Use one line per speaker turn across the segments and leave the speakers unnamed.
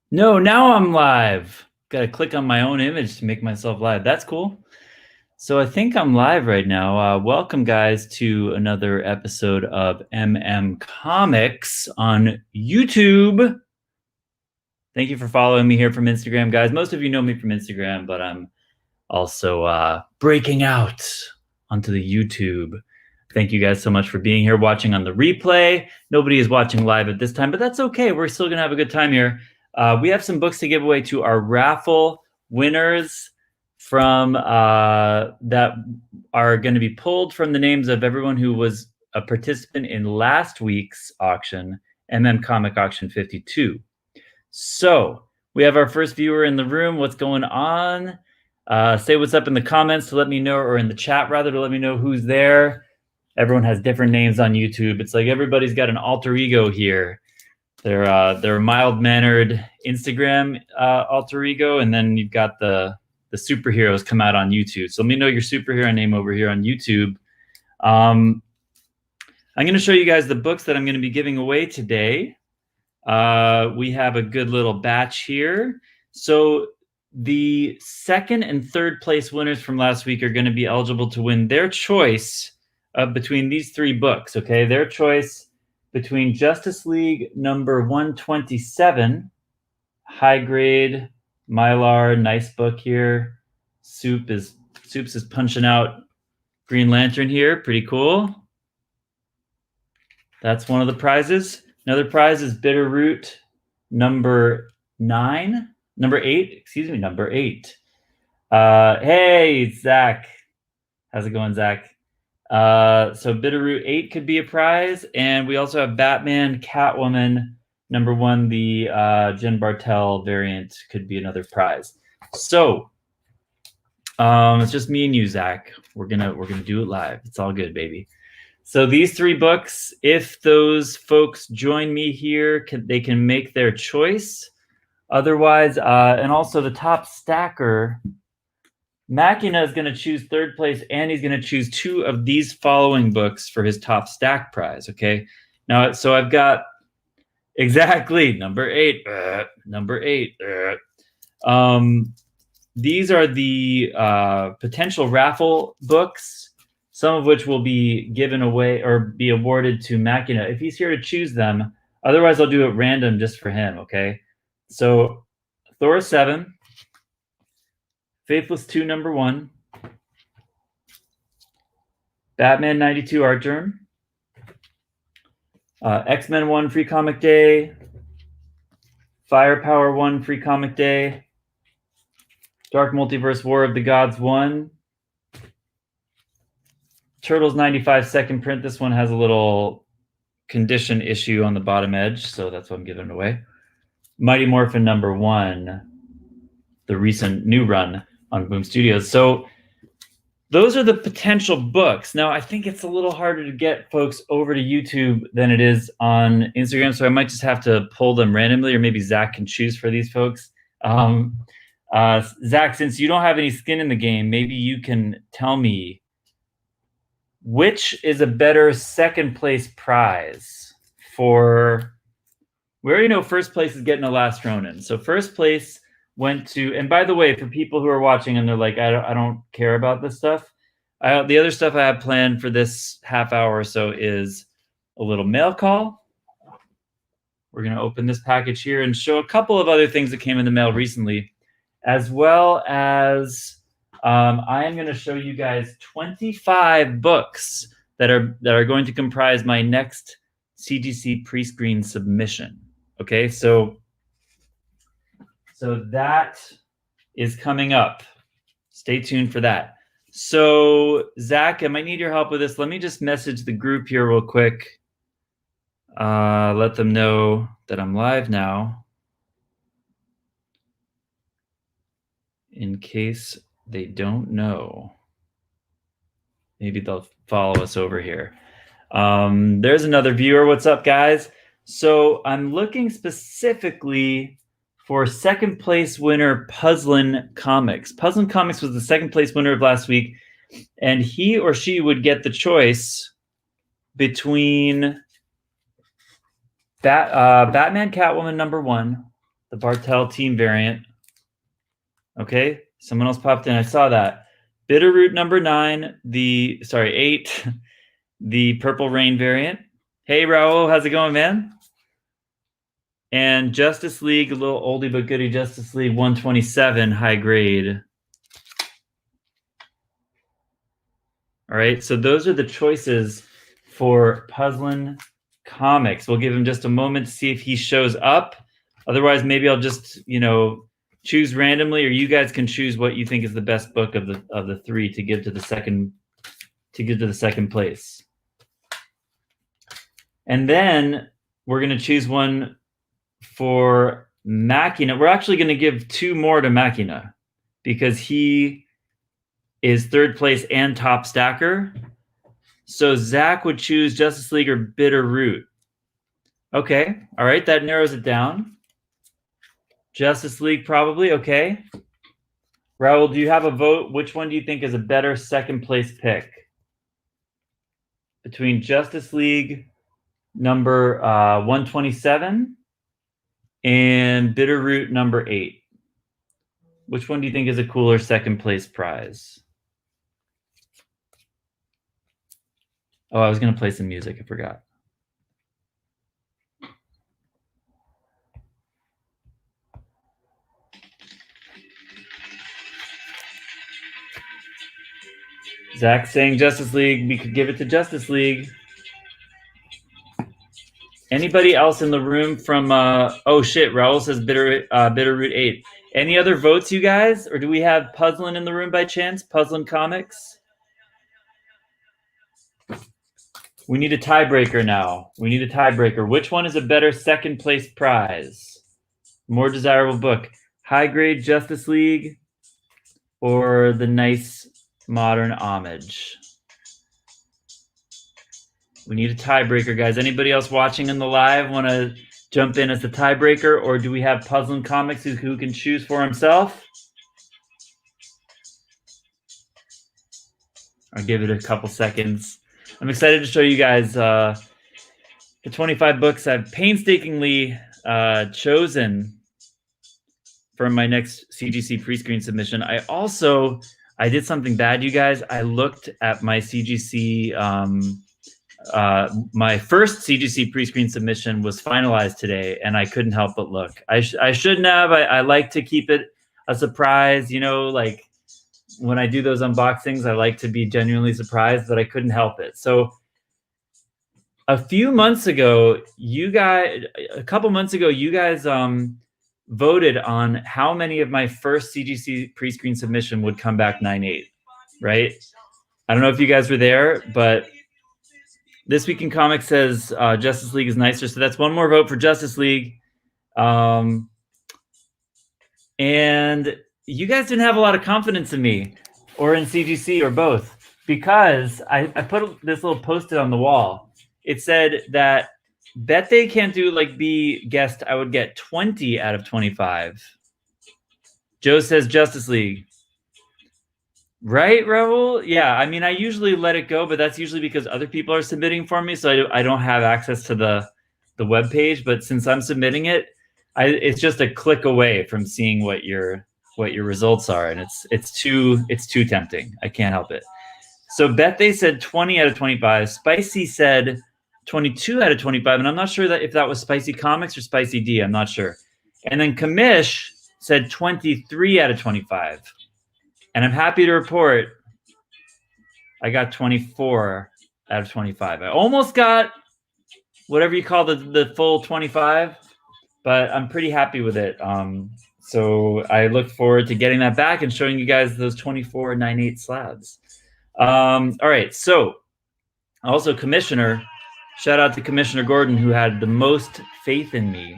No, now I'm live. Got to click on my own image to make myself live. That's cool. So I think I'm live right now. Welcome, guys, to another episode of Comics on YouTube. Thank you for following me here from Instagram, guys. Most of you know me from Instagram, but I'm also breaking out onto the YouTube. Thank you guys so much for being here, watching on the replay. Nobody is watching live at this time, but that's okay. We're still going to have a good time here. We have some books to give away to our raffle winners from that are going to be pulled from the names of everyone who was a participant in last week's auction, Comic Auction 52. So we have our first viewer in the room. What's going on? Say what's up in the comments to let me know, or in the chat rather, to let me know who's there. Everyone has different names on YouTube. It's like everybody's got an alter ego here. They're a mild-mannered Instagram alter ego, and then you've got the superheroes come out on YouTube. So let me know your superhero name over here on YouTube. I'm going to show you guys the books that I'm going to be giving away today. We have a good little batch here. So the second and third place winners from last week are going to be eligible to win their choice between these three books, okay? Their choice between Justice League number 127, high grade, Mylar, nice book here. Soups is punching out Green Lantern here, pretty cool. That's one of the prizes. Another prize is Bitterroot number 8. Hey, Zach. How's it going, Zach? So Bitterroot 8 could be a prize, and we also have Batman Catwoman number 1, the Jen Bartel variant, could be another prize. So it's just me and you, Zach. We're gonna do it live. It's all good, baby. So these three books, if those folks join me here, they can make their choice. Otherwise, and also the top stacker, Machina, is going to choose third place, and he's going to choose 2 of these following books for his top stack prize, okay? Now, so I've got exactly number 8. These are the potential raffle books, some of which will be given away or be awarded to Machina if he's here to choose them. Otherwise, I'll do it random just for him, okay? So Thor 7, Faithless 2 number 1, Batman 92 art germ, X-Men 1 free comic day, Firepower 1 free comic day, Dark Multiverse War of the Gods 1, Turtles 95 second print. This one has a little condition issue on the bottom edge, so that's why I'm giving it away. Mighty Morphin number 1, the recent new run on Boom Studios. So those are the potential books. Now, I think it's a little harder to get folks over to YouTube than it is on Instagram, so I might just have to pull them randomly, or maybe Zach can choose for these folks. Zach, since you don't have any skin in the game, maybe you can tell me which is a better second place prize for... We already know first place is getting a Last Ronin. So first place went to, and by the way, for people who are watching and they're like, I don't care about this stuff, the other stuff I have planned for this half hour or so is a little mail call. We're going to open this package here and show a couple of other things that came in the mail recently, as well as I am going to show you guys 25 books that are going to comprise my next CGC pre-screen submission. Okay, so that is coming up. Stay tuned for that. So Zach, I might need your help with this. Let me just message the group here real quick. Let them know that I'm live now, in case they don't know. Maybe they'll follow us over here. There's another viewer. What's up, guys? So I'm looking specifically for second place winner Puzzlin Comics. Puzzlin Comics was the second place winner of last week, and he or she would get the choice between Batman Catwoman number 1, The Bartel team variant. Okay, someone else popped in. I saw that. Bitterroot number 9, 8, the Purple Rain variant. Hey, Raul, how's it going, man? And Justice League, a little oldie but goodie, Justice League 127, high grade. All right, so those are the choices for Puzzlin Comics. We'll give him just a moment to see if he shows up. Otherwise, maybe I'll just, choose randomly, or you guys can choose what you think is the best book of the 3 to give to the second place. And then we're going to choose one for Machina. We're actually going to give 2 more to Machina because he is 3rd place and top stacker. So Zach would choose Justice League or Bitterroot. Okay. All right. That narrows it down. Justice League probably. Okay. Raul, do you have a vote? Which one do you think is a better 2nd place pick? Between Justice League number 127 and Bitterroot number 8. Which one do you think is a cooler 2nd place prize? Oh, I was going to play some music. I forgot. Zach saying Justice League. We could give it to Justice League. Anybody else in the room from oh shit, Raul says Bitterroot 8. Any other votes, you guys? Or do we have Puzzlin in the room by chance? Puzzlin Comics? We need a tiebreaker now. We need a tiebreaker. Which one is a better 2nd place prize? More desirable book. High grade Justice League or the nice modern homage? We need a tiebreaker, guys. Anybody else watching in the live want to jump in as the tiebreaker, or do we have Puzzlin Comics who can choose for himself? I'll give it a couple seconds. I'm excited to show you guys the 25 books I've painstakingly chosen for my next CGC pre-screen submission. I did something bad, you guys. I looked at my CGC, my first CGC pre-screen submission was finalized today, and I couldn't help but look. I shouldn't have. I like to keep it a surprise, like when I do those unboxings, I like to be genuinely surprised, but I couldn't help it. So a couple months ago, you guys voted on how many of my first CGC pre-screen submission would come back 9.8, right? I don't know if you guys were there, but This Week in Comics says Justice League is nicer. So that's one more vote for Justice League. And you guys didn't have a lot of confidence in me or in CGC or both, because I put this little post-it on the wall. It said that bet they can't do like B guessed I would get 20 out of 25. Joe says Justice League. Right, Raul? Yeah, I mean, I usually let it go, but that's usually because other people are submitting for me, so I don't have access to the web page. But since I'm submitting it, it's just a click away from seeing what your results are, and it's too tempting. I can't help it. So Bethe said 20 out of 25. Spicy said 22 out of 25, and I'm not sure if that was Spicy Comics or Spicy D. I'm not sure. And then Kamish said 23 out of 25. And I'm happy to report I got 24 out of 25. I almost got whatever you call the full 25, but I'm pretty happy with it. So I look forward to getting that back and showing you guys those 24 9/8 slabs. All right, so also Commissioner, shout out to Commissioner Gordon, who had the most faith in me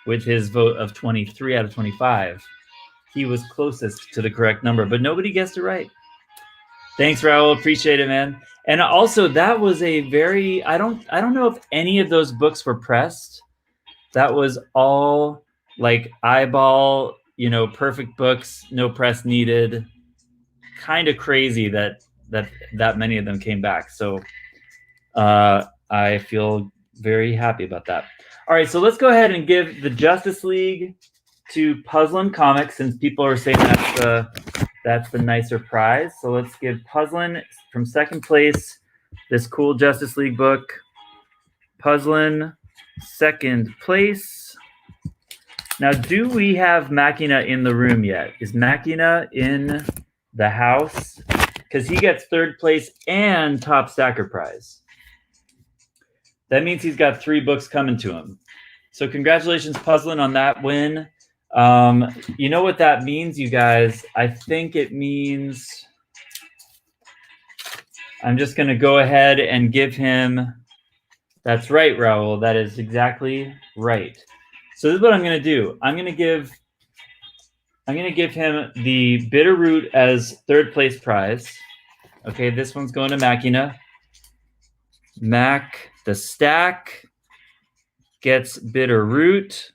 with his vote of 23 out of 25. He was closest to the correct number, but nobody guessed it right. Thanks, Raul. Appreciate it, man. And also, that was a very, I don't know if any of those books were pressed. That was all like eyeball, perfect books, no press needed. Kind of crazy that many of them came back. So I feel very happy about that. All right, so let's go ahead and give the Justice League to Puzzlin Comics, since people are saying that's the nicer prize. So let's give Puzzlin from second place this cool Justice League book. Puzzlin, second place. Now, do we have Machina in the room yet? Is Machina in the house? Because he gets third place and top stacker prize. That means he's got 3 books coming to him. So congratulations, Puzzlin, on that win. You know what that means, you guys? I think it means I'm just going to go ahead and give him. That's right, Raul. That is exactly right. So this is what I'm going to do. I'm going to give him the Bitter Root as third place prize. Okay, this one's going to Machina. Mac the stack gets Bitter Root.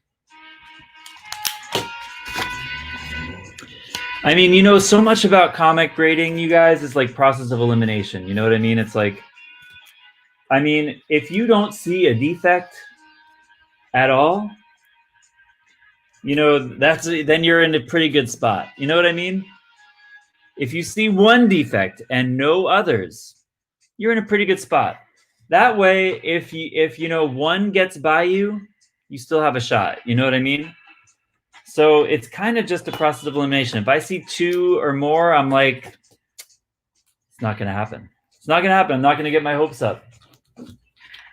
I mean, you know, so much about comic grading, you guys, is like process of elimination. You know what I mean? It's like, I mean, if you don't see a defect at all, you know, then you're in a pretty good spot. You know what I mean? If you see one defect and no others, you're in a pretty good spot. That way, if you know one gets by you, you still have a shot. You know what I mean? So it's kind of just a process of elimination. If I see 2 or more, I'm like, it's not going to happen. It's not going to happen. I'm not going to get my hopes up.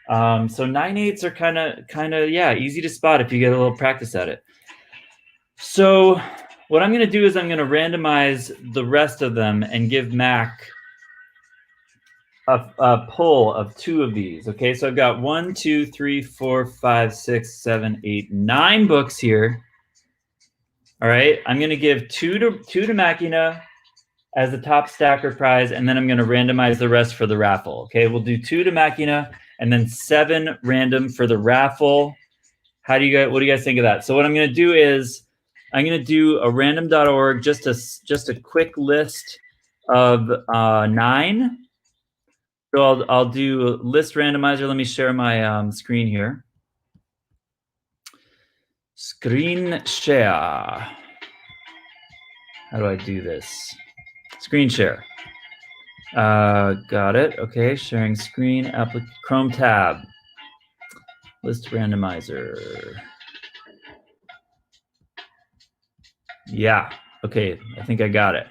So 9/8s are kind of yeah, easy to spot if you get a little practice at it. So what I'm going to do is I'm going to randomize the rest of them and give Mac a pull of 2 of these. Okay, so I've got 1, 2, 3, 4, 5, 6, 7, 8, 9 books here. All right, I'm going to give 2 to Machina as the top stacker prize, and then I'm going to randomize the rest for the raffle. Okay, we'll do 2 to Machina and then 7 random for the raffle. What do you guys think of that? So what I'm going to do is I'm going to do a random.org, just a quick list of 9. So I'll do list randomizer. Let me share my screen here. Screen share. How do I do this? Screen share. Got it. Okay, sharing screen. Chrome tab. List randomizer. Yeah. Okay. I think I got it.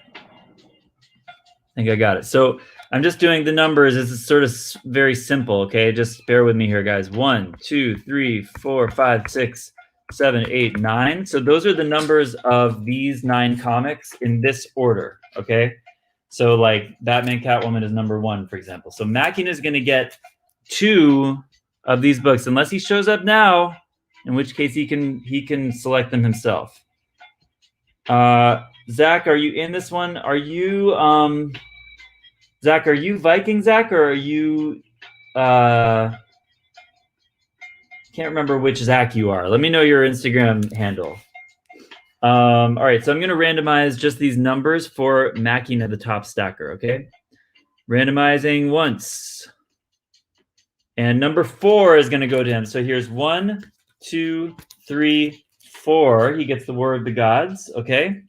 So I'm just doing the numbers. It's sort of very simple. Okay, just bear with me here, guys. 1, 2, 3, 4, 5, 6, 7, 8, 9. So those are the numbers of these 9 comics in this order. Okay, so like Batman Catwoman is number 1, for example. So Machina is going to get 2 of these books unless he shows up now, in which case he can select them himself. Zach, are you in this one? Are you Zach, are you Viking Zach, or are you can't remember which Zach you are. Let me know your Instagram handle. All right, so I'm going to randomize just these numbers for Machina, the top stacker, okay? Randomizing once. And number 4 is going to go to him. So here's 1, 2, 3, 4. He gets the War of the Gods, okay?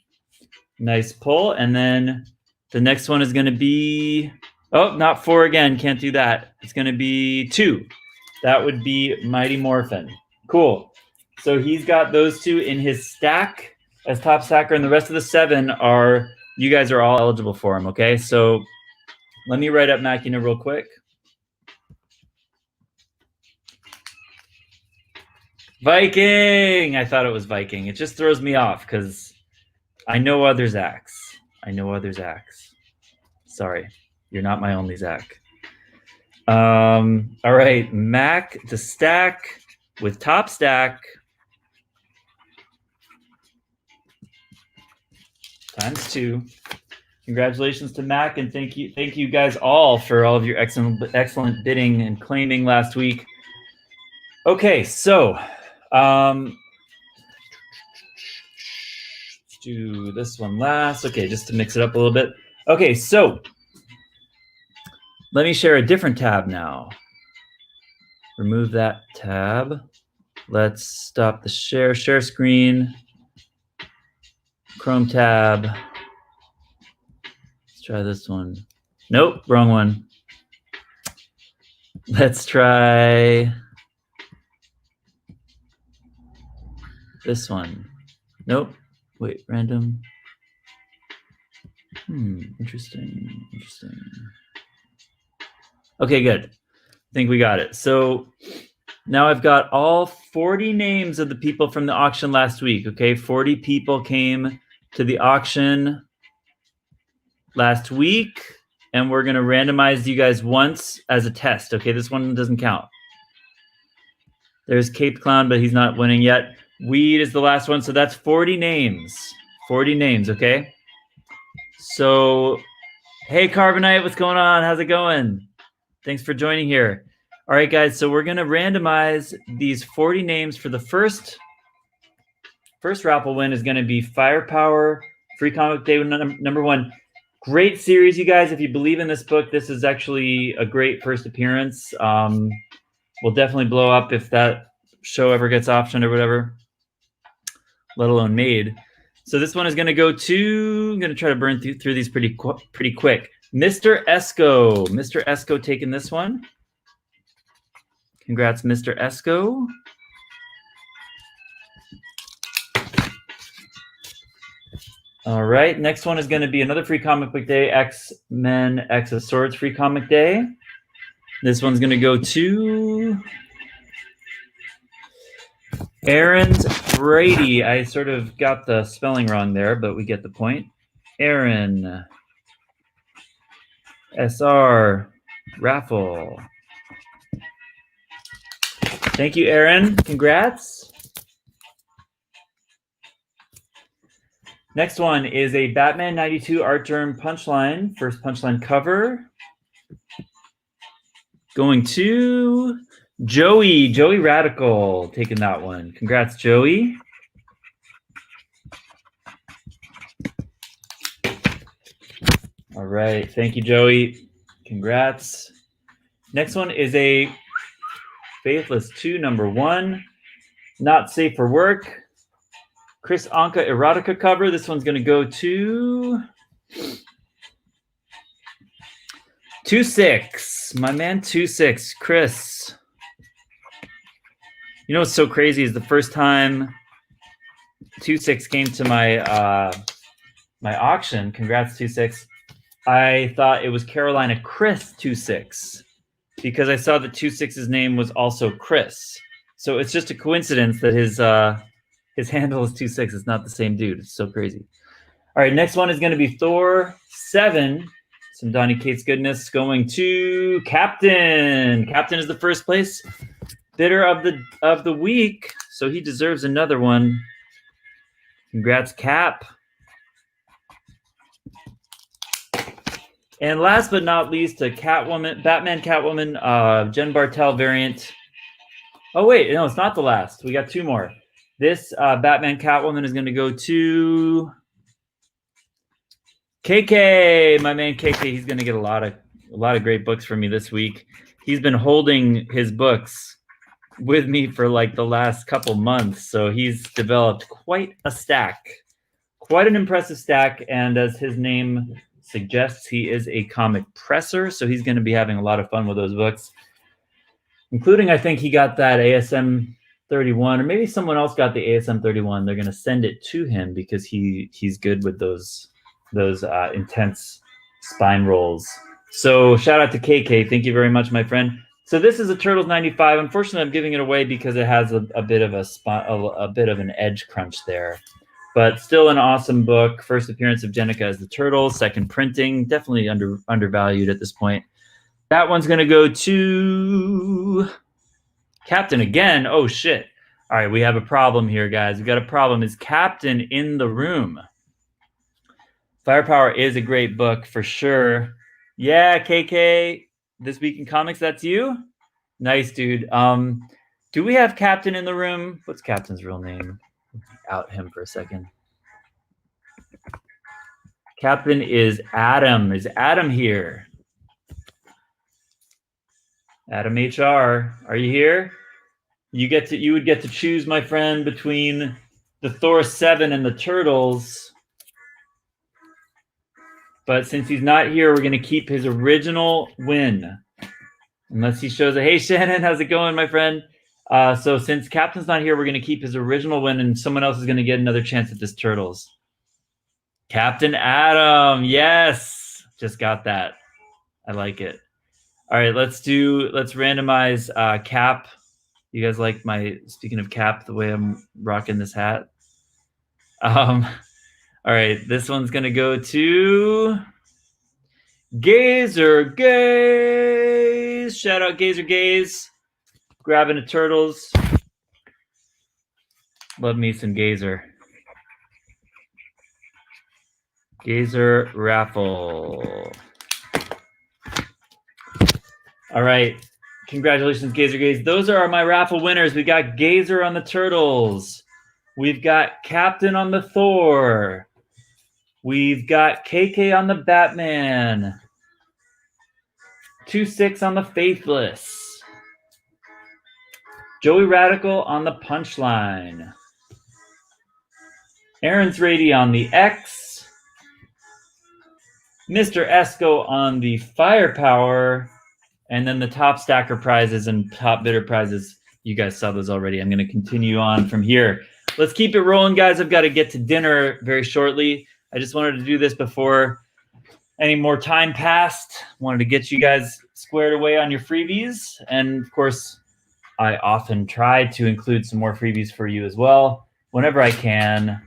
Nice pull. And then the next one is going to be, oh, not 4 again. Can't do that. It's going to be 2. That would be Mighty Morphin. Cool. So he's got those 2 in his stack as top stacker, and the rest of the 7 are, you guys are all eligible for him, okay? So let me write up Machina real quick. Viking! I thought it was Viking. It just throws me off because I know other Zachs. Sorry, you're not my only Zach. All right, Mac to stack with top stack times 2. Congratulations to Mac, and thank you guys all for all of your excellent bidding and claiming last week. Okay, so let's do this one last. Okay, just to mix it up a little bit. Okay, so let me share a different tab now. Remove that tab. Let's stop the share screen. Chrome tab. Let's try this one. Nope, wrong one. Let's try this one. Nope. Wait, random. Interesting. Okay, good. I think we got it. So now I've got all 40 names of the people from the auction last week, okay? 40 people came to the auction last week, and we're gonna randomize you guys once as a test, okay? This one doesn't count. There's Cape Clown, but he's not winning yet. Weed is the last one, so that's 40 names. 40 names, okay? So, hey, Carbonite, what's going on? How's it going? Thanks for joining here. All right, guys, so we're going to randomize these 40 names for the first raffle win is going to be Firepower, Free Comic Day number 1. Great series, you guys. If you believe in this book, this is actually a great first appearance. Will definitely blow up if that show ever gets optioned or whatever, let alone made. So this one is going to go to, I'm going to try to burn through these pretty quick. Mr. Esco. Mr. Esco taking this one. Congrats, Mr. Esco. All right, next one is going to be another Free Comic Book Day, X-Men X of Swords Free Comic Day. This one's going to go to Aaron Brady. I sort of got the spelling wrong there, but we get the point. Aaron. SR. Raffle. Thank you, Aaron. Congrats. Next one is a Batman 92 Art Germ Punchline. First Punchline cover. Going to Joey Radical, taking that one. Congrats, Joey. All right, thank you, Joey. Congrats. Next one is a Faithless 2, number 1. Not Safe for Work. Chris Anka Erotica cover. This one's going to go to 26. My man 26, Chris. You know what's so crazy is the first time 26 came to my my auction, congrats 26, I thought it was Carolina Chris 26 because I saw that 26's name was also Chris. So it's just a coincidence that his handle is 26. It's not the same dude. It's so crazy. All right, next one is going to be Thor 7. Some Donnie Cates goodness going to Captain. Captain is the first place bidder of the week, so he deserves another one. Congrats, Cap. And last but not least, a Batman Catwoman, Jen Bartel variant. Oh wait, no, it's not the last. We got 2 more. This Batman Catwoman is going to go to KK, my man KK. He's going to get a lot of great books from me this week. He's been holding his books with me for like the last couple months, so he's developed quite a stack, quite an impressive stack. And as his name suggests, he is a comic presser, so he's going to be having a lot of fun with those books, including I think he got that ASM 31, or maybe someone else got the ASM 31. They're going to send it to him because he's good with those intense spine rolls. So shout out to KK. Thank you very much, my friend. So this is a Turtles 95. Unfortunately, I'm giving it away because it has a bit of a bit of an edge crunch there, but still an awesome book. First appearance of Jennica as the Turtles, second printing, definitely undervalued at this point. That one's going to go to Captain again. Oh shit. All right, we have a problem here, guys. We got a problem. Is Captain in the room? Firepower is a great book for sure. Yeah, KK, This Week in Comics, that's you? Nice, dude. Do we have Captain in the room? What's Captain's real name? Out him for a second. Captain is Adam. Is Adam here? Adam HR, are you here? You would get to choose, my friend, between the Thor 7 and the Turtles. But since he's not here, we're going to keep his original win. Unless he shows a, hey, Shannon, how's it going, my friend? So since Captain's not here, we're going to keep his original win, and someone else is going to get another chance at this Turtles. Captain Adam, yes. Just got that. I like it. All right, let's randomize Cap. You guys like speaking of Cap, the way I'm rocking this hat? All right, this one's going to go to Gazer Gaze. Shout out Gazer Gaze. Grabbing a Turtles. Love me some Gazer. Gazer Raffle. All right. Congratulations, Gazer Gaze. Those are my raffle winners. We got Gazer on the Turtles. We've got Captain on the Thor. We've got KK on the Batman. 2-6 on the Faithless. Joey Radical on the Punchline. Aaron's Rady on the X. Mr. Esco on the Firepower. And then the top stacker prizes and top bidder prizes. You guys saw those already. I'm going to continue on from here. Let's keep it rolling, guys. I've got to get to dinner very shortly. I just wanted to do this before any more time passed. Wanted to get you guys squared away on your freebies. And, of course, I often try to include some more freebies for you as well whenever I can.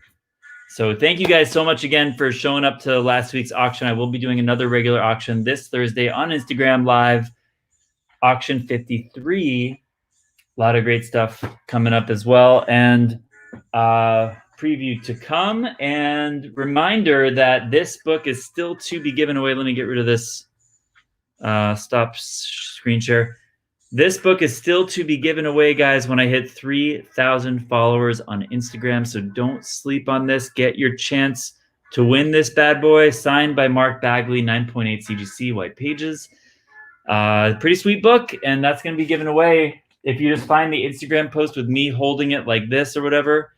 So thank you guys so much again for showing up to last week's auction. I will be doing another regular auction this Thursday on Instagram Live. Auction 53. A lot of great stuff coming up as well. And preview to come. And reminder that this book is still to be given away. Let me get rid of this. Stop screen share. This book is still to be given away, guys, when I hit 3,000 followers on Instagram. So don't sleep on this. Get your chance to win this bad boy. Signed by Mark Bagley, 9.8 CGC, white pages. Pretty sweet book, and that's going to be given away. If you just find the Instagram post with me holding it like this or whatever,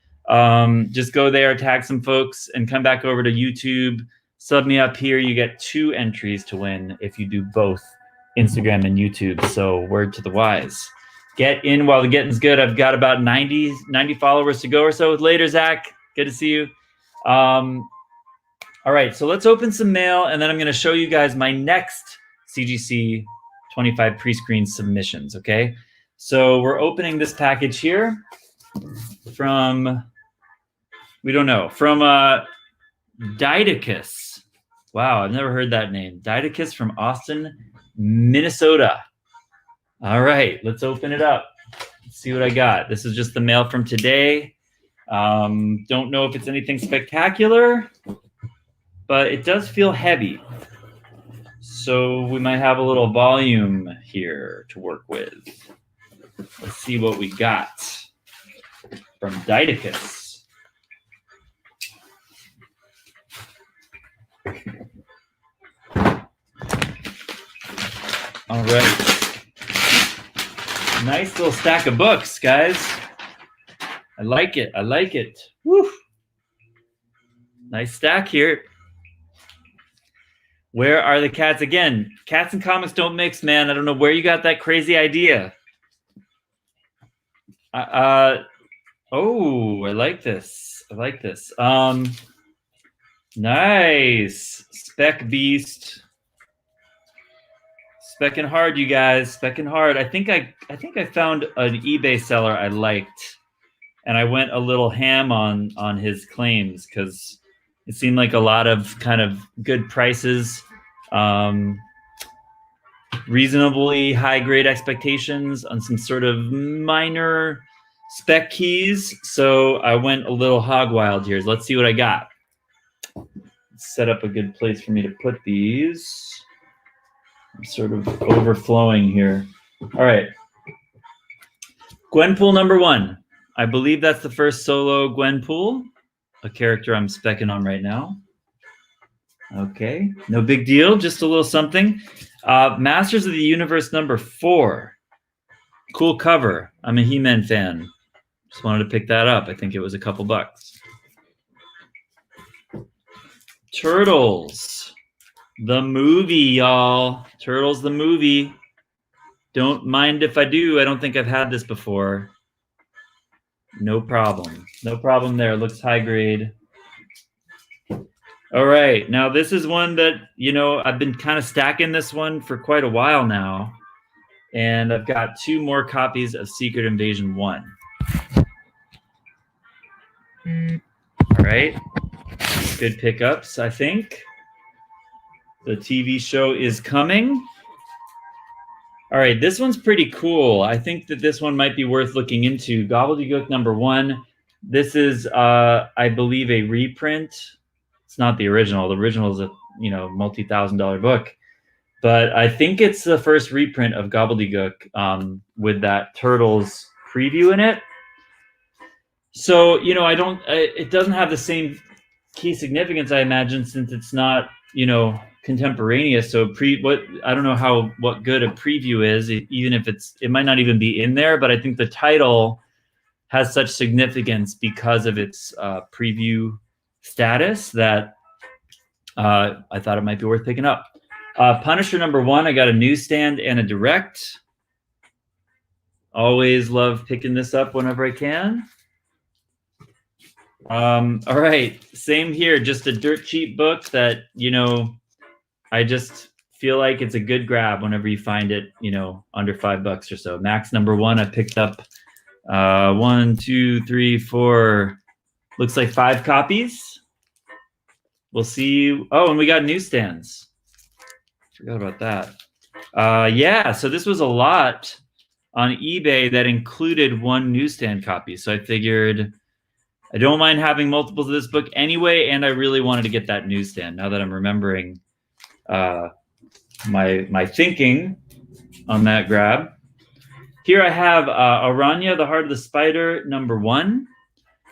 just go there, tag some folks, and come back over to YouTube. Sub me up here. You get 2 entries to win if you do both Instagram and YouTube. So word to the wise. Get in while the getting's good. I've got about 90 followers to go or so. Later, Zach. Good to see you. All right, so let's open some mail, and then I'm going to show you guys my next CGC 25 pre-screen submissions, okay? So we're opening this package here from, we don't know, from Didacus. Wow, I've never heard that name. Didacus from Austin, Minnesota. All right, let's open it up. Let's see what I got. This is just the mail from today. Don't know if it's anything spectacular, but it does feel heavy. So we might have a little volume here to work with. Let's see what we got from Didacus. All right. Nice little stack of books, guys. I like it. I like it. Woo. Nice stack here. Where are the cats? Again, cats and comics don't mix, man. I don't know where you got that crazy idea. Oh, I like this. I like this. Nice. Spec Beast. Specking hard, you guys. Specking hard. I think I found an eBay seller I liked, and I went a little ham on his claims because it seemed like a lot of kind of good prices, reasonably high grade expectations on some sort of minor spec keys. So I went a little hog wild here. Let's see what I got. Set up a good place for me to put these. I'm sort of overflowing here. All right. Gwenpool number 1. I believe that's the first solo Gwenpool, a character I'm specking on right now. Okay, no big deal, just a little something. Masters of the Universe number 4. Cool cover. I'm a He-Man fan. Just wanted to pick that up. I think it was a couple bucks. Turtles. The movie, y'all. Turtles the movie. Don't mind if I do. I don't think I've had this before. No problem. No problem there. Looks high grade. All right. Now, this is one that, I've been kind of stacking this one for quite a while now. And I've got 2 more copies of Secret Invasion 1. All right. Good pickups, I think. The TV show is coming. All right, this one's pretty cool. I think that this one might be worth looking into. Gobbledygook number 1. This is, I believe, a reprint. It's not the original. The original is a multi-$1,000 book, but I think it's the first reprint of Gobbledygook with that Turtles preview in it. So it doesn't have the same key significance, I imagine, since it's not contemporaneous. So I don't know what good a preview is, even if it might not even be in there, but I think the title has such significance because of its preview status that I thought it might be worth picking up. Punisher number 1, I got a newsstand and a direct. Always love picking this up whenever I can. All right, same here, just a dirt cheap book that I just feel like it's a good grab whenever you find it under $5 or so. Max number 1, I picked up 1, 2, 3, 4, looks like 5 copies. We'll see. Oh, and we got newsstands. Forgot about that. Yeah, so this was a lot on eBay that included 1 newsstand copy. So I figured I don't mind having multiples of this book anyway, and I really wanted to get that newsstand now that I'm remembering my thinking on that grab. Here I have Aranya, the Heart of the Spider, number 1.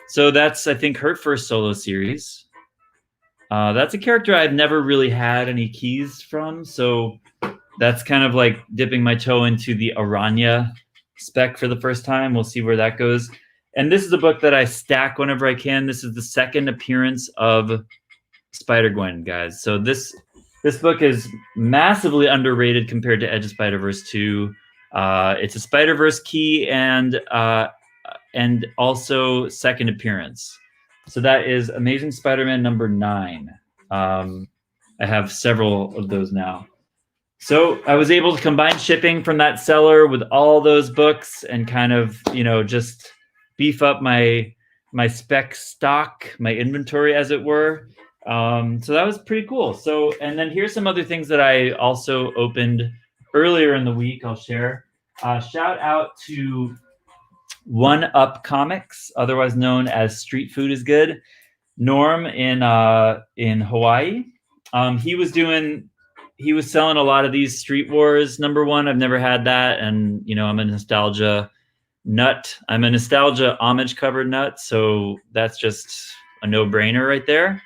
So that's, I think, her first solo series. That's a character I've never really had any keys from, so that's kind of like dipping my toe into the Aranya spec for the first time. We'll see where that goes. And this is a book that I stack whenever I can. This is the second appearance of Spider-Gwen, guys. So this book is massively underrated compared to Edge of Spider-Verse 2. It's a Spider-Verse key and also second appearance. So that is Amazing Spider-Man number 9. I have several of those now. So I was able to combine shipping from that seller with all those books and kind of, just beef up my spec stock, my inventory, as it were. So that was pretty cool. So, and then here's some other things that I also opened earlier in the week. I'll share. Shout out to One Up Comics, otherwise known as Street Food is Good. Norm in Hawaii. He was selling a lot of these Street Wars number 1. I've never had that, and I'm a nostalgia nut. I'm a nostalgia homage cover nut, so that's just a no-brainer right there.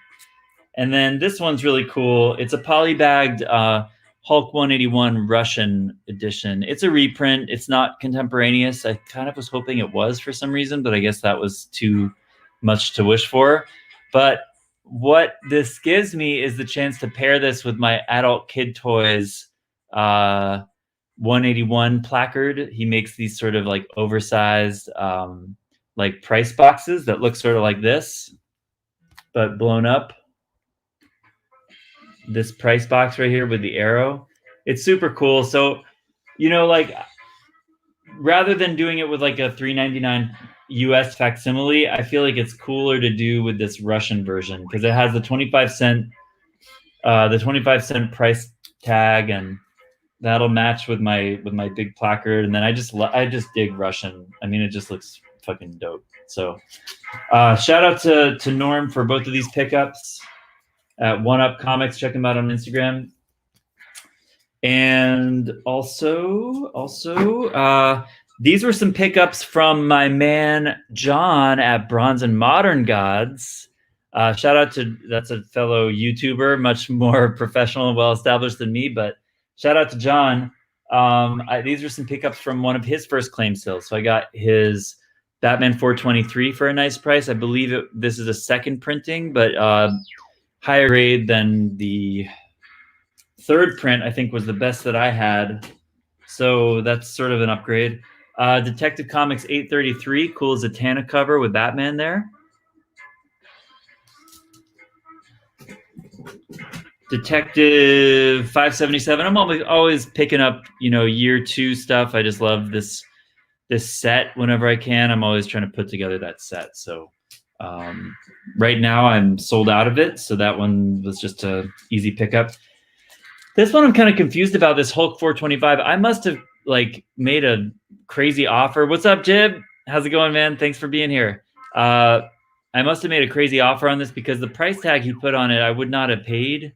And then this one's really cool. It's a polybagged Hulk 181 Russian edition. It's a reprint. It's not contemporaneous. I kind of was hoping it was for some reason, but I guess that was too much to wish for. But what this gives me is the chance to pair this with my Adult Kid Toys 181 placard. He makes these sort of like oversized like price boxes that look sort of like this, but blown up. This price box right here with the arrow. It's super cool. So, like rather than doing it with like a $3.99 US facsimile, I feel like it's cooler to do with this Russian version because it has the 25-cent price tag, and that'll match with my big placard. And then I just dig Russian. I mean, it just looks fucking dope. So shout out to Norm for both of these pickups at One Up Comics. Check him out on Instagram. And also these were some pickups from my man John at Bronze and Modern Gods. Shout out that's a fellow YouTuber, much more professional and well established than me, but shout out to John. These are some pickups from one of his first claim sales. So I got his Batman 423 for a nice price. I believe this is a second printing, but higher grade than the third print, I think, was the best that I had. So that's sort of an upgrade. Detective Comics 833, cool Zatanna cover with Batman there. Detective 577. I'm always picking up, year 2 stuff. I just love this set whenever I can. I'm always trying to put together that set. So right now I'm sold out of it. So that one was just a easy pickup. This one I'm kind of confused about, this Hulk 425. I must have made a crazy offer. What's up, Jib? How's it going, man? Thanks for being here. I must have made a crazy offer on this because the price tag he put on it, I would not have paid.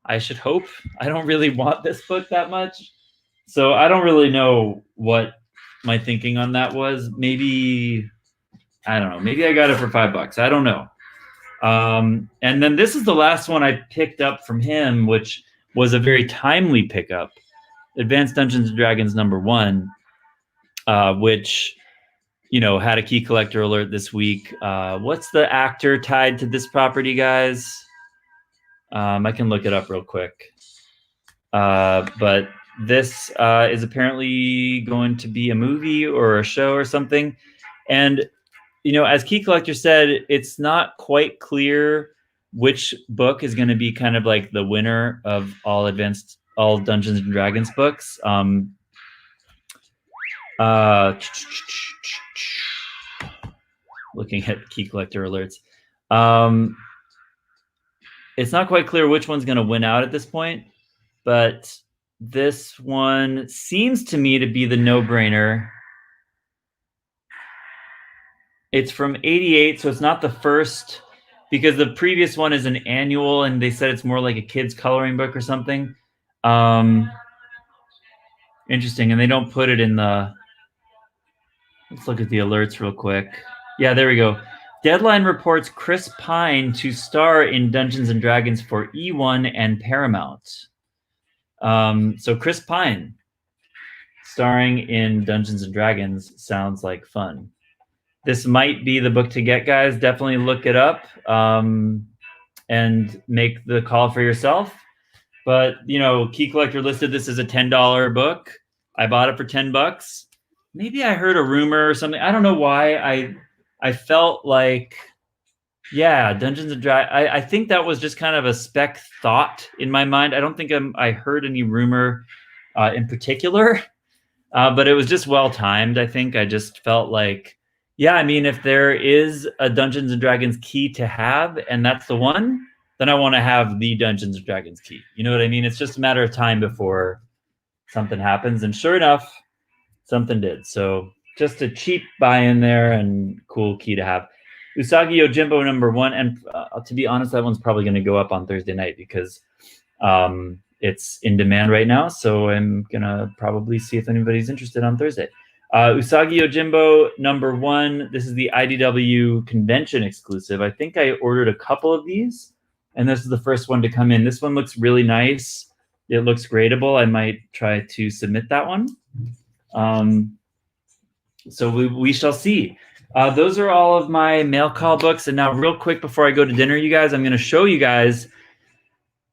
I should hope. I don't really want this book that much. So I don't really know what my thinking on that was. Maybe, I don't know. Maybe I got it for $5. I don't know. And then this is the last one I picked up from him, which was a very timely pickup. Advanced Dungeons & Dragons #1, which, had a key collector alert this week. What's the actor tied to this property, guys? I can look it up real quick. But this is apparently going to be a movie or a show or something. And, as Key Collector said, it's not quite clear which book is going to be kind of like the winner of all Dungeons and Dragons books. Looking at Key Collector alerts. It's not quite clear which one's going to win out at this point, but this one seems to me to be the no-brainer. It's from '88, so it's not the first, because the previous one is an annual, and they said it's more like a kid's coloring book or something. Interesting, and they don't put it in the... Let's look at the alerts real quick. Yeah, there we go. Deadline reports Chris Pine to star in Dungeons & Dragons for E1 and Paramount. So Chris Pine starring in Dungeons & Dragons sounds like fun. This might be the book to get, guys. Definitely look it up and make the call for yourself. But, Key Collector listed this as a $10 book. I bought it for $10. Maybe I heard a rumor or something. I don't know why. I felt like, yeah, Dungeons & Dragons. I think that was just kind of a spec thought in my mind. I don't think I heard any rumor in particular, but it was just well-timed, I think. I just felt like, yeah, I mean, if there is a Dungeons & Dragons key to have, and that's the one, then I want to have the Dungeons & Dragons key. You know what I mean? It's just a matter of time before something happens. And sure enough, something did. So just a cheap buy in there and cool key to have. Usagi Yojimbo #1. And to be honest, that one's probably going to go up on Thursday night because it's in demand right now. So I'm going to probably see if anybody's interested on Thursday. Usagi Yojimbo #1. This is the IDW convention exclusive. I think I ordered a couple of these, and this is the first one to come in. This one looks really nice. It looks gradable. I might try to submit that one. So we shall see. Those are all of my mail call books. And now real quick before I go to dinner, you guys, I'm going to show you guys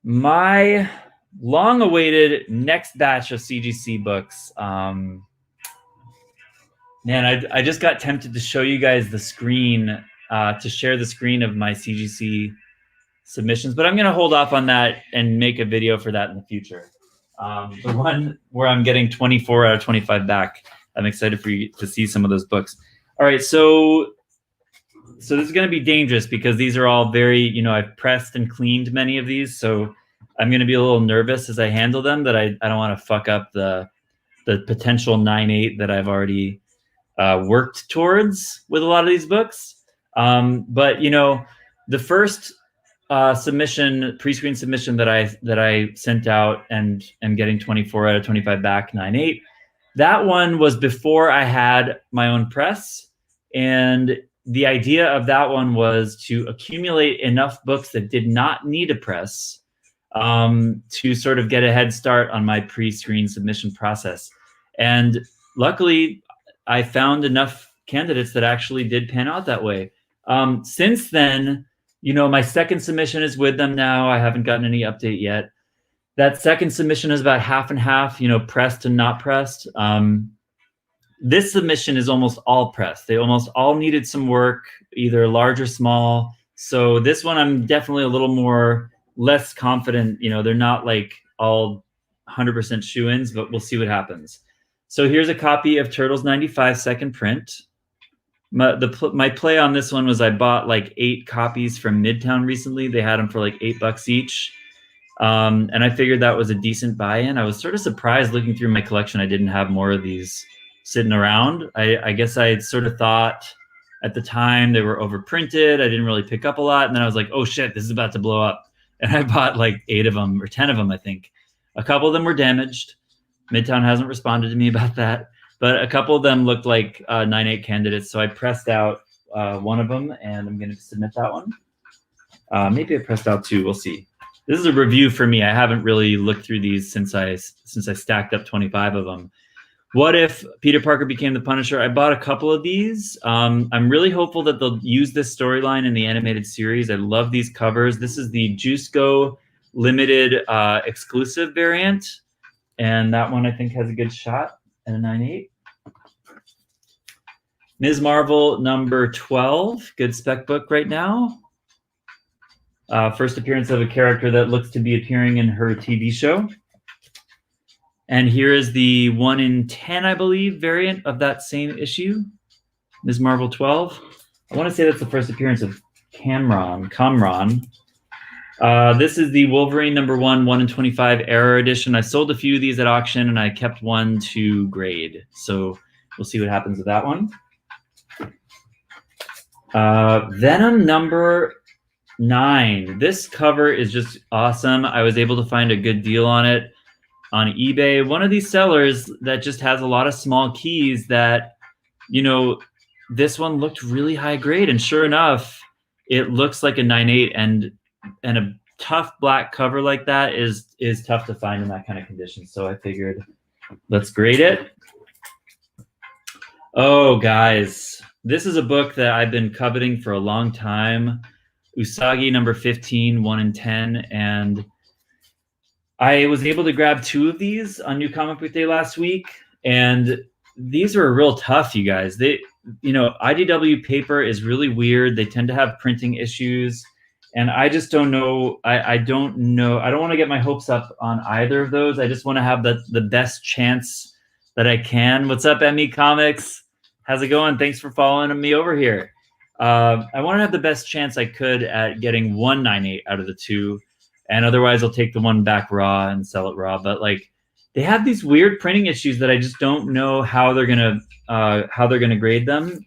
my long-awaited next batch of CGC books. Man, I just got tempted to show you guys the screen, to share the screen of my CGC submissions, but I'm going to hold off on that and make a video for that in the future. The one where I'm getting 24 out of 25 back. I'm excited for you to see some of those books. All right, so this is going to be dangerous because these are all very, I've pressed and cleaned many of these, so I'm going to be a little nervous as I handle them that I don't want to fuck up the potential 9/8 that I've already worked towards with a lot of these books. But the first pre-screen submission that I sent out and am getting 24 out of 25 back, 9/8. That one was before I had my own press, and the idea of that one was to accumulate enough books that did not need a press to sort of get a head start on my pre-screen submission process. And luckily, I found enough candidates that actually did pan out that way. Since then, my second submission is with them now. I haven't gotten any update yet. That second submission is about half and half, you know, pressed and not pressed. This submission is almost all pressed. They almost all needed some work, either large or small. So this one, I'm definitely a little more less confident. You know, they're not like all 100% shoe-ins, but we'll see what happens. So here's a copy of Turtles 95 second print. My play on this one was I bought like 8 copies from Midtown recently. They had them for like $8 each. And I figured that was a decent buy-in. I was sort of surprised looking through my collection I didn't have more of these sitting around. I guess I had sort of thought at the time they were overprinted. I didn't really pick up a lot. And then I was like, oh shit, this is about to blow up. And I bought like 8 of them or 10 of them, I think. A couple of them were damaged. Midtown hasn't responded to me about that. But a couple of them looked like 9/8 candidates. So I pressed out one of them, and I'm going to submit that one. Maybe I pressed out 2. We'll see. This is a review for me. I haven't really looked through these since I stacked up 25 of them. What if Peter Parker became the Punisher? I bought a couple of these. I'm really hopeful that they'll use this storyline in the animated series. I love these covers. This is the Juice Go limited exclusive variant. And that one I think has a good shot at a 9/8. Ms. Marvel number 12. Good spec book right now. First appearance of a character that looks to be appearing in her TV show. And here is the 1 in 10, I believe, variant of that same issue. Ms. Marvel 12. I want to say that's the first appearance of Kamran. This is the Wolverine number 1 in 25 Error Edition. I sold a few of these at auction, and I kept one to grade. So we'll see what happens with that one. Venom number 9. This cover is just awesome. I was able to find a good deal on it on eBay. One of these sellers that just has a lot of small keys that, you know, this one looked really high grade, and sure enough, it looks like a 9/8, and a tough black cover like that is tough to find in that kind of condition. So I figured, let's grade it. Oh, guys, this is a book that I've been coveting for a long time. Usagi number 15, 1 in 10, and I was able to grab 2 of these on New Comic Book Day last week, and these are real tough, you guys. They, you know, IDW paper is really weird. They tend to have printing issues, and I just don't know. I don't know. I don't want to get my hopes up on either of those. I just want to have the best chance that I can. What's up, ME Comics? How's it going? Thanks for following me over here. I want to have the best chance I could at getting 1 9/8 out of the 2. And otherwise, I'll take the one back raw and sell it raw. But like, they have these weird printing issues that I just don't know how they're gonna grade them.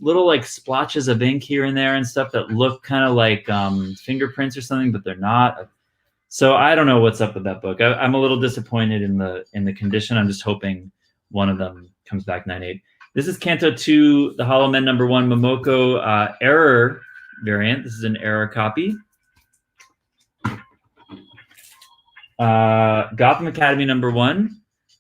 Little like splotches of ink here and there and stuff that look kind of like fingerprints or something, but they're not. So I don't know what's up with that book. I'm a little disappointed in the condition. I'm just hoping one of them comes back 9/8. This is Kanto 2, the Hollow Men number 1 Momoko Error variant. This is an error copy. Gotham Academy number 1.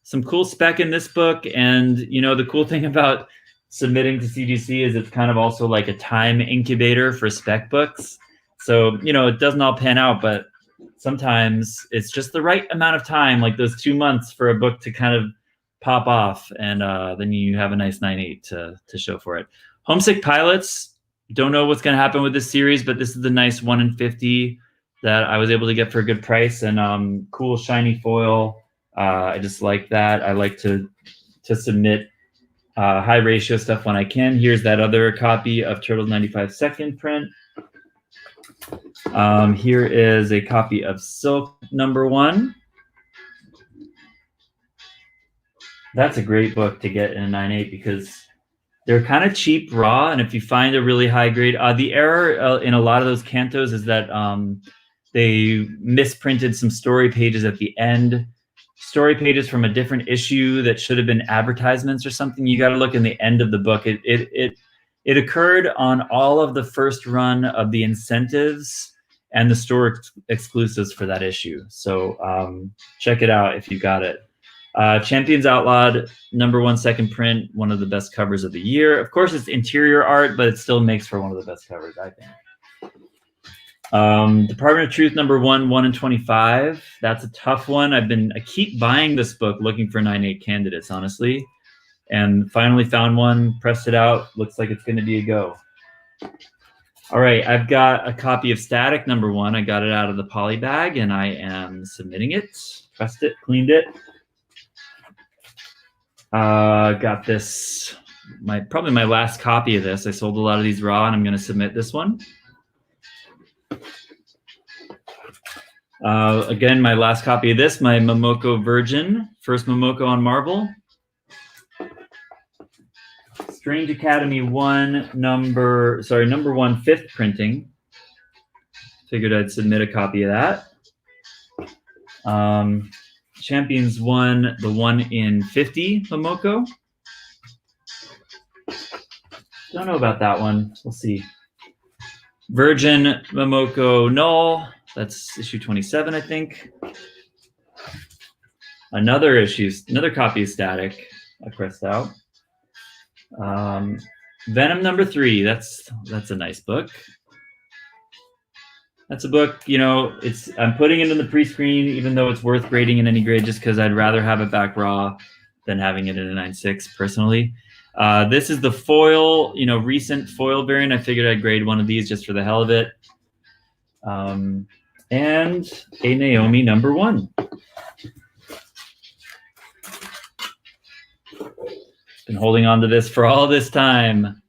Some cool spec in this book, and you know, the cool thing about submitting to CGC is it's kind of also like a time incubator for spec books. So, you know, it doesn't all pan out, but sometimes it's just the right amount of time, like those 2 months for a book to kind of pop off, and then you have a nice 9/8 to show for it. Homesick Pilots. Don't know what's going to happen with this series, but this is the nice 1 in 50 that I was able to get for a good price, and cool shiny foil. I just like that. I like to submit high ratio stuff when I can. Here's that other copy of Turtles 95 second print. Here is a copy of Silk number 1. That's a great book to get in a 9/8 because they're kind of cheap raw, and if you find a really high grade, the error in a lot of those Kantos is that they misprinted some story pages at the end. Story pages from a different issue that should have been advertisements or something. You got to look in the end of the book. It occurred on all of the first run of the incentives and the store exclusives for that issue. So check it out if you got it. Champions Outlawed number 1 second print, one of the best covers of the year. Of course, it's interior art, but it still makes for one of the best covers, I think. Department of Truth #1, 1 in 25. That's a tough one. I keep buying this book looking for 9/8 candidates, honestly, and finally found one, pressed it out. Looks like it's going to be a go. All right, I've got a copy of Static #1. I got it out of the poly bag, and I am submitting it. Pressed it, cleaned it. Got this, probably my last copy of this. I sold a lot of these raw, and I'm going to submit this one. Again, my last copy of this, my Momoko Virgin, first Momoko on Marvel. Strange Academy 1, number 1, 5th printing. Figured I'd submit a copy of that. Champions 1, the 1 in 50 Momoko. Don't know about that one. We'll see. Virgin Momoko Null. That's issue 27, I think. Another copy of Static I pressed out. Venom #3. That's a nice book. That's a book, you know, I'm putting it in the pre-screen, even though it's worth grading in any grade, just because I'd rather have it back raw than having it in a 9.6 personally. This is the foil, you know, recent foil variant. I figured I'd grade one of these just for the hell of it. And a Naomi #1. Been holding on to this for all this time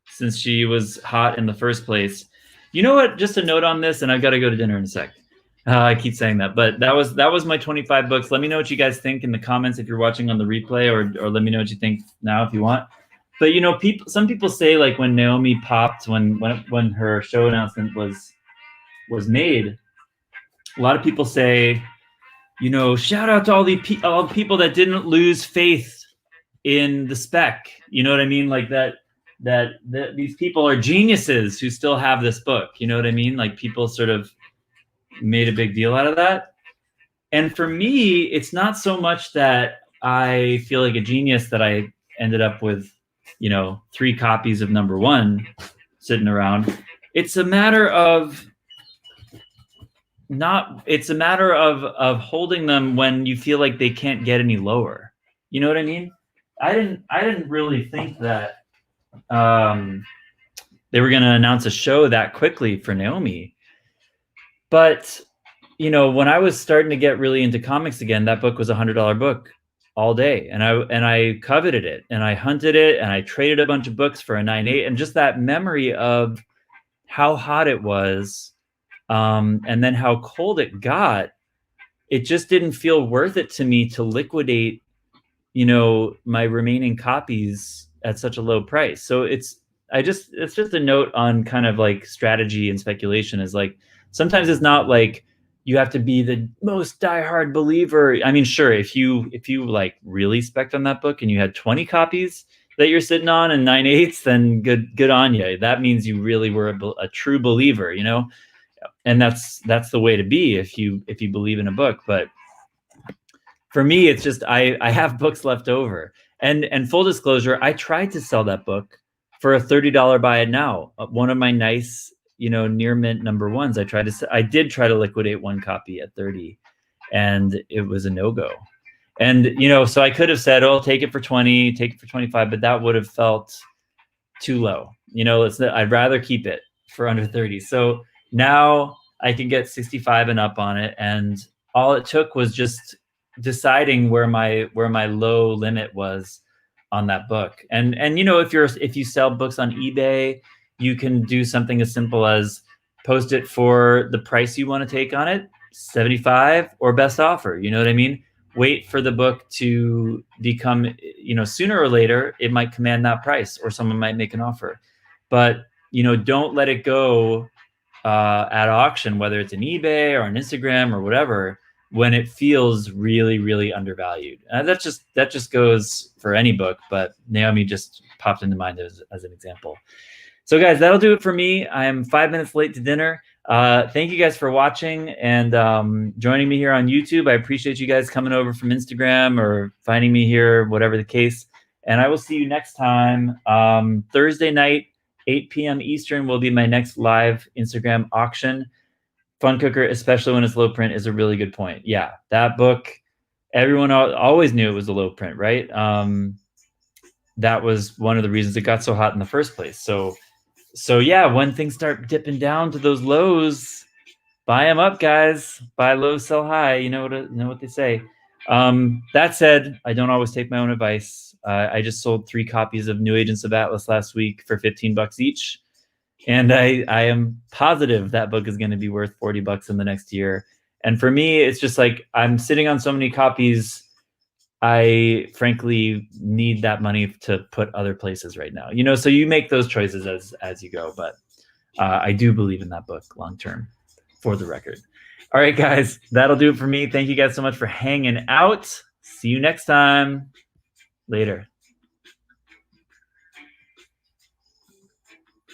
since she was hot in the first place. You know what? Just a note on this, and I've got to go to dinner in a sec. I keep saying that, but that was my 25 books. Let me know what you guys think in the comments if you're watching on the replay, or let me know what you think now if you want. But you know, some people say, like, when Naomi popped, when her show announcement was made, a lot of people say, you know, shout out to all the people that didn't lose faith in the spec. You know what I mean? Like that these people are geniuses who still have this book. You know what I mean? Like, people sort of made a big deal out of that. And for me, it's not so much that I feel like a genius that I ended up with, you know, 3 copies of #1 sitting around. It's a matter of holding them when you feel like they can't get any lower. You know what I mean? I didn't really think that they were going to announce a show that quickly for Naomi. But, you know, when I was starting to get really into comics again, that book was a $100 book all day. And I coveted it, and I hunted it, and I traded a bunch of books for a 9.8. And just that memory of how hot it was, and then how cold it got, it just didn't feel worth it to me to liquidate, you know, my remaining copies at such a low price. So it's just a note on kind of like strategy and speculation, is like, sometimes it's not like you have to be the most diehard believer. I mean, sure, if you like really spec'd on that book and you had 20 copies that you're sitting on and 9.8s, then good on you. That means you really were a true believer, you know? And that's the way to be if you believe in a book. But for me, it's just I have books left over. And full disclosure, I tried to sell that book for a $30 buy it now. One of my nice, you know, near mint #1s. I did try to liquidate one copy at 30, and it was a no-go. And, you know, so I could have said, oh, take it for 20, take it for 25, but that would have felt too low. You know, I'd rather keep it for under 30. So now I can get 65 and up on it. And all it took was just deciding where my low limit was on that book. And you know, if you sell books on eBay, you can do something as simple as post it for the price you want to take on it, 75 or best offer. You know what I mean? Wait for the book to become, you know, sooner or later, it might command that price, or someone might make an offer. But, you know, don't let it go at auction, whether it's an eBay or an Instagram or whatever, when it feels really, really undervalued. That just goes for any book, but Naomi just popped into mind as an example. So guys, that'll do it for me. I'm 5 minutes late to dinner. Thank you guys for watching and joining me here on YouTube. I appreciate you guys coming over from Instagram or finding me here, whatever the case. And I will see you next time. Thursday night, 8 p.m. Eastern will be my next live Instagram auction. Fun Cooker, especially when it's low print, is a really good point. Yeah, that book, everyone always knew it was a low print, right? That was one of the reasons it got so hot in the first place. So yeah, when things start dipping down to those lows, buy them up, guys. Buy low, sell high. You know what they say. That said, I don't always take my own advice. I just sold 3 copies of New Agents of Atlas last week for $15 each. And I am positive that book is going to be worth $40 in the next year. And for me, it's just like I'm sitting on so many copies. I frankly need that money to put other places right now. So you make those choices as you go. But I do believe in that book long term, for the record. All right, guys, that'll do it for me. Thank you guys so much for hanging out. See you next time. Later.